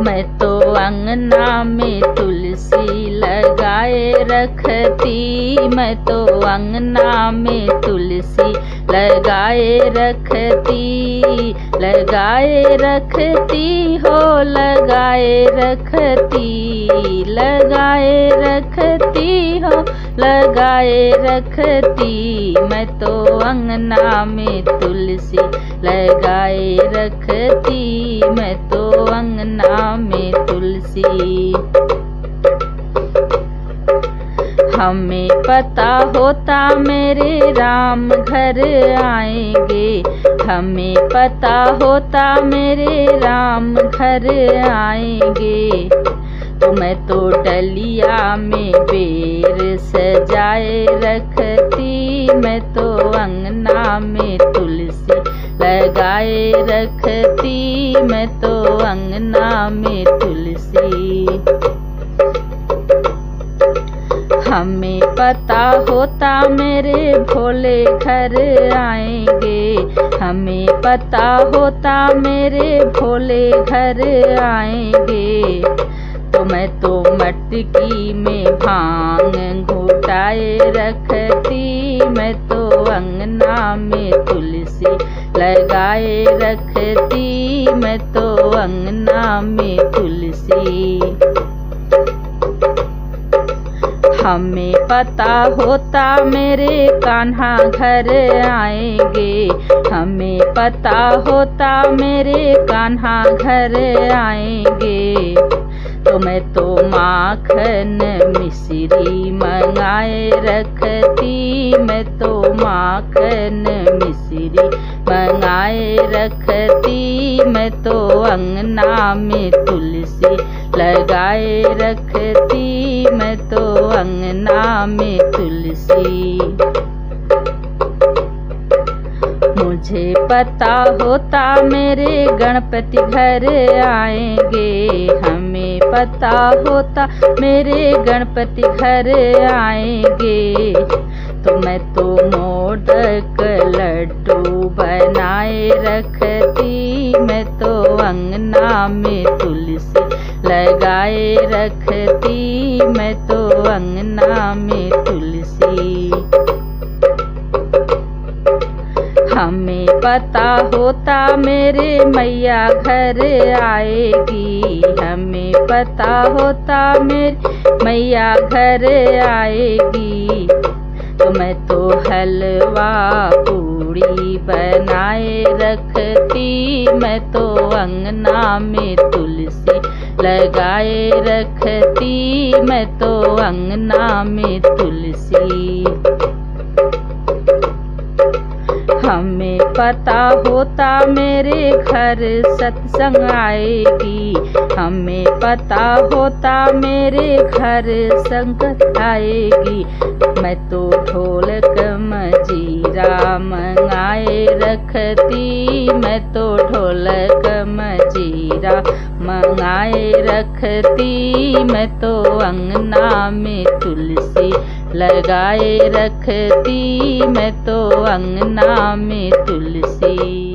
मैं तो अंगना में तुलसी लगाए रखती, मैं तो अंगना में तुलसी लगाए रखती, लगाए रखती हो लगाए रखती, लगाए रखती हो लगाए रखती। मैं तो अंगना में तुलसी लगाए रखती, मैं तो अंगना में तुलसी। हमें पता होता मेरे राम घर आएंगे, हमें पता होता मेरे राम घर आएंगे। तो मैं तो डलिया में बेर सजाए रखती, मैं तो अंगना में तुलसी लगाए रखती, मैं तो अंगना में तुलसी। हमें पता होता मेरे भोले घर आएंगे, हमें पता होता मेरे भोले घर आएंगे। तो मैं तो मटकी में भांग घुटाए रखती, मैं तो अंगना में तुलसी लगाए रखती, मैं तो अंगना में तुलसी। हमें पता होता मेरे कान्हा घर आएंगे, हमें पता होता मेरे कान्हा घर आएंगे। तो मैं तो माखन मिश्री मंगाए रखती, मैं तो माखन मिश्री मंगाए रखती, मैं तो अंगना में तुलसी लगाए रखती, मैं तो अंगना में तुलसी। मुझे पता होता मेरे गणपति घर आएंगे, हमें पता होता मेरे गणपति घर आएंगे। तो मैं तो मोदक लड्डू बनाए रखती, मैं तो अंगना में तुलसी लगाए रखती, मैं तो अंगना में तुलसी। हमें पता होता मेरे मैया घर आएगी, हमें पता होता मेरी मैया घर आएगी। तो मैं तो हलवा पूड़ी बनाए रखती, मैं तो अंगना में तुलसी लगाए रखती, मैं तो अंगना में तुलसी। हमें पता होता मेरे घर सत्संग आएगी, हमें पता होता मेरे घर संगत आएगी। मैं तो ढोलक मजीरा मंगाए रखती, मैं तो ढोलक मजीरा मंगाए रखती, मैं तो अंगना में तुलसी लगाए रखती, मैं तो अंगना में तुलसी।